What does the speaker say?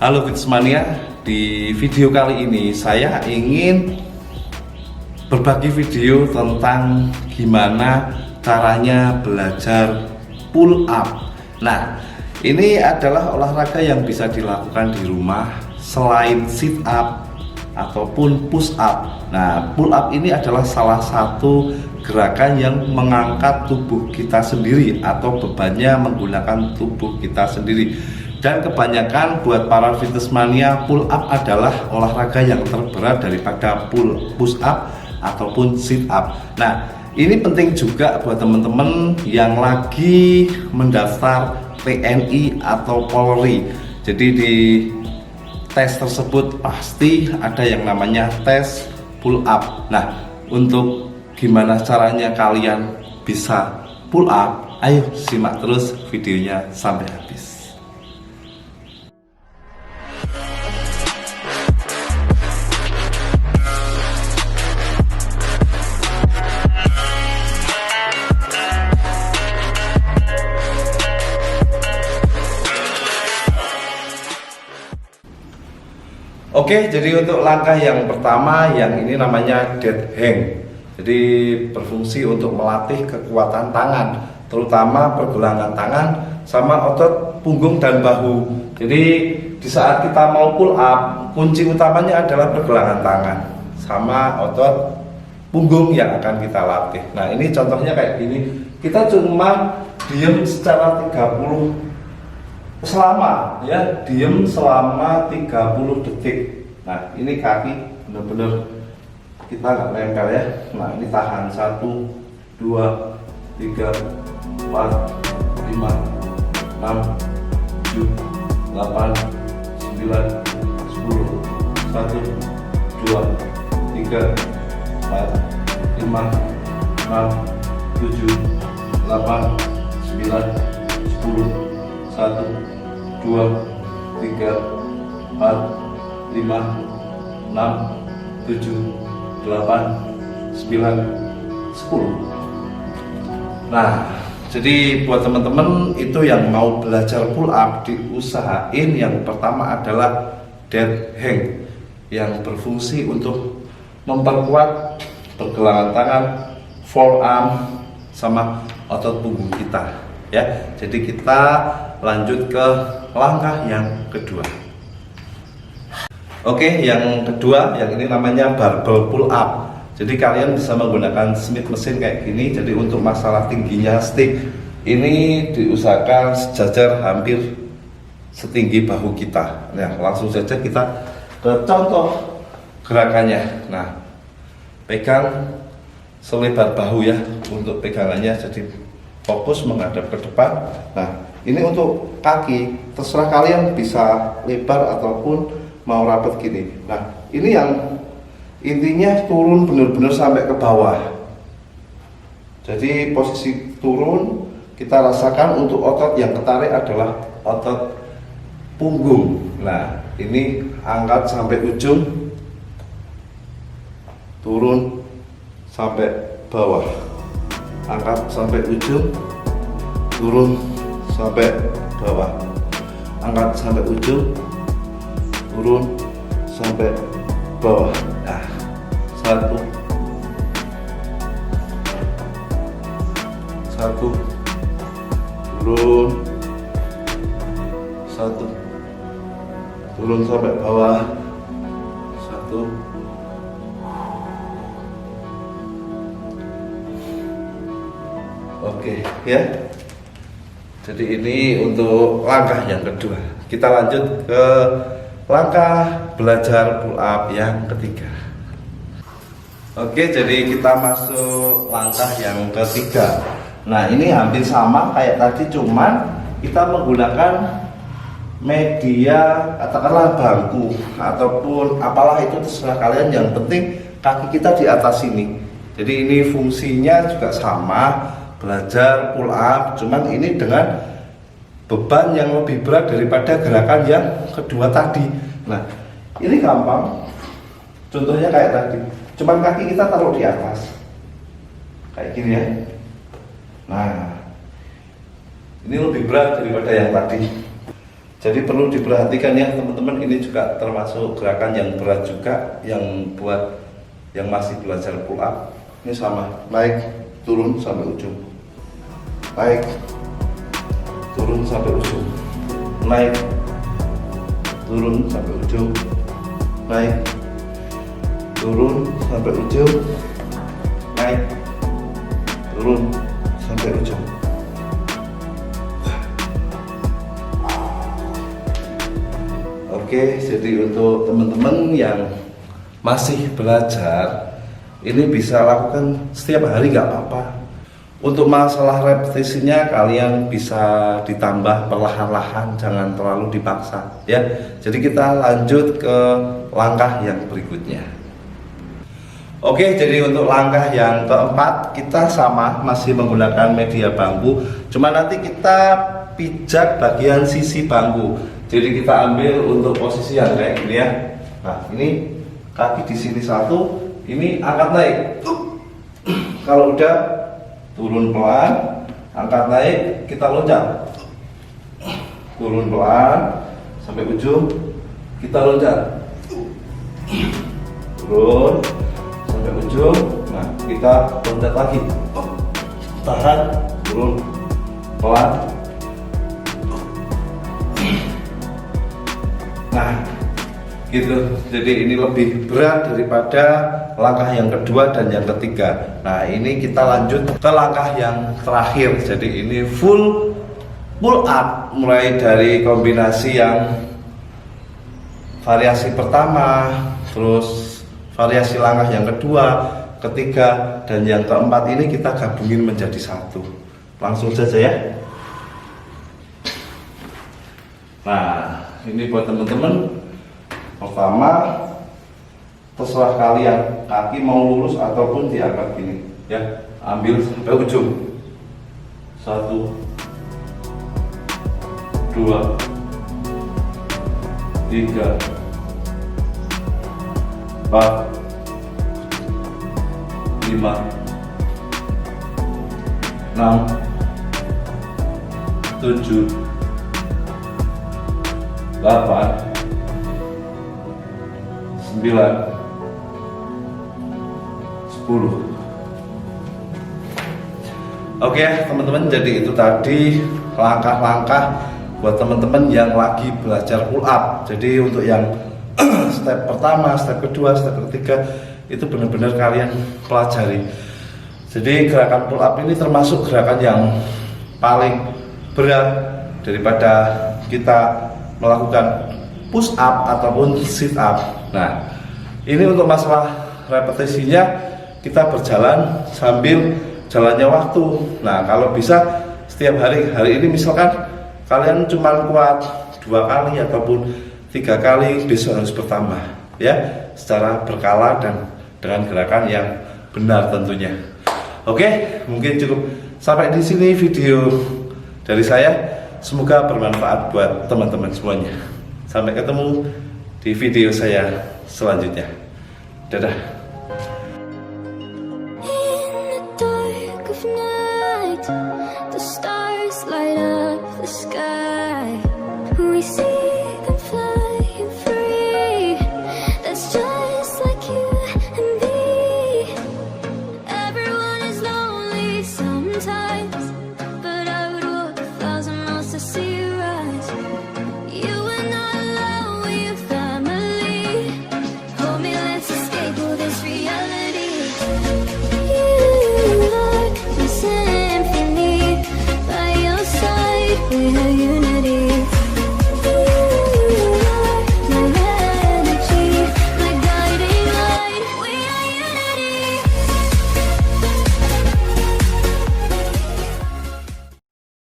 Halo Fitnessmania, di video kali ini saya ingin berbagi video tentang gimana caranya belajar pull up. Nah, ini adalah olahraga yang bisa dilakukan di rumah selain sit up ataupun push up. Nah, pull up ini adalah salah satu gerakan yang mengangkat tubuh kita sendiri atau bebannya menggunakan tubuh kita sendiri. Dan kebanyakan buat para fitnessmania, pull up adalah olahraga yang terberat daripada push up ataupun sit up. Nah, ini penting juga buat teman-teman yang lagi mendaftar TNI atau Polri. Jadi di tes tersebut pasti ada yang namanya tes pull up. Nah, untuk gimana caranya kalian bisa pull up, ayo simak terus videonya sampai habis. Oke, jadi untuk langkah yang pertama, yang ini namanya dead hang. Jadi berfungsi untuk melatih kekuatan tangan, terutama pergelangan tangan sama otot punggung dan bahu. Jadi di saat kita mau pull up, kunci utamanya adalah pergelangan tangan sama otot punggung yang akan kita latih. Nah, ini contohnya kayak gini. Kita cuma diem secara 30 selama diem selama 30 detik. Nah, ini kaki benar-benar kita nggak nempel ya. Nah, ini tahan 1 2 3 4 5 6 7 8 9 10 1 2 3 4 5 6 7 8 9 10 1 2 3 4 5 6 7 8 9 10. Nah, jadi buat teman-teman itu yang mau belajar pull up, diusahain yang pertama adalah dead hang yang berfungsi untuk memperkuat pergelangan tangan, forearm sama otot punggung kita ya. Jadi kita lanjut ke langkah yang kedua. Oke, yang kedua, yang ini namanya barbell pull up. Jadi kalian bisa menggunakan Smith mesin kayak gini. Jadi untuk masalah tingginya stick, ini diusahakan sejajar hampir setinggi bahu kita. Nah, langsung saja kita ke contoh gerakannya. Nah, pegang selebar bahu ya untuk pegangannya. Jadi fokus menghadap ke depan. Nah, ini untuk kaki, terserah kalian bisa lebar ataupun mau rapat gini. Nah, ini yang intinya turun benar-benar sampai ke bawah. Jadi posisi turun kita rasakan untuk otot yang ketarik adalah otot punggung. Nah, ini angkat sampai ujung, turun sampai bawah, angkat sampai ujung, turun sampai bawah, angkat sampai ujung, turun sampai bawah. Nah, 1 turun, 1 turun sampai bawah, 1 oke ya. Jadi ini untuk langkah yang kedua. Kita lanjut ke langkah belajar pull up yang ketiga. Oke, jadi kita masuk langkah yang ketiga. Nah, ini hampir sama kayak tadi, cuman kita menggunakan media, katakanlah bangku ataupun apalah itu, terserah kalian. Yang penting kaki kita di atas ini. Jadi ini fungsinya juga sama, belajar pull up, cuman ini dengan beban yang lebih berat daripada gerakan yang kedua tadi. Nah, ini gampang. Contohnya kayak tadi, cuman kaki kita taruh di atas kayak gini ya. Nah, ini lebih berat daripada yang tadi. Jadi perlu diperhatikan ya teman-teman, ini juga termasuk gerakan yang berat juga, yang buat yang masih belajar pull up. Ini sama, naik, turun sampai ujung, naik, turun sampai ujung, naik, turun sampai ujung, naik, turun sampai ujung, naik, turun sampai ujung. Oke, jadi untuk teman-teman yang masih belajar, ini bisa lakukan setiap hari nggak apa-apa. Untuk masalah repetisinya kalian bisa ditambah perlahan-lahan, jangan terlalu dipaksa ya. Jadi kita lanjut ke langkah yang berikutnya. Oke, jadi untuk langkah yang keempat kita sama masih menggunakan media bangku, cuma nanti kita pijak bagian sisi bangku. Jadi kita ambil untuk posisi yang kayak gini ya. Nah, ini kaki di sini satu, ini angkat naik. Kalau udah turun pelan, angkat naik, kita loncat. Turun pelan sampai ujung, kita loncat. Turun sampai ujung, nah kita loncat lagi. Tahan, turun pelan. Nah, gitu. Jadi ini lebih berat daripada langkah yang kedua dan yang ketiga. Nah, ini kita lanjut ke langkah yang terakhir. Jadi ini full pull up, mulai dari kombinasi yang variasi pertama, terus variasi langkah yang kedua, ketiga, dan yang keempat ini kita gabungin menjadi satu. Langsung saja ya. Nah, ini buat teman-teman. Pertama, terserah kalian, kaki mau lurus ataupun diangkat gini ya. Ambil sampai ujung. 1, 2, 3, 4, 5, 6, 7, 8, 9, 10. Oke teman-teman, jadi itu tadi langkah-langkah buat teman-teman yang lagi belajar pull up. Jadi untuk yang step pertama, step kedua, step ketiga itu benar-benar kalian pelajari. Jadi gerakan pull up ini termasuk gerakan yang paling berat daripada kita melakukan push up ataupun sit up. Nah, ini untuk masalah repetisinya kita berjalan sambil jalannya waktu. Nah, kalau bisa setiap hari ini misalkan kalian cuma kuat 2 kali ataupun 3 kali, besok harus bertambah ya, secara berkala dan dengan gerakan yang benar tentunya. Oke, mungkin cukup sampai di sini video dari saya. Semoga bermanfaat buat teman-teman semuanya. Sampai ketemu di video saya selanjutnya. Dadah. Yeah, you know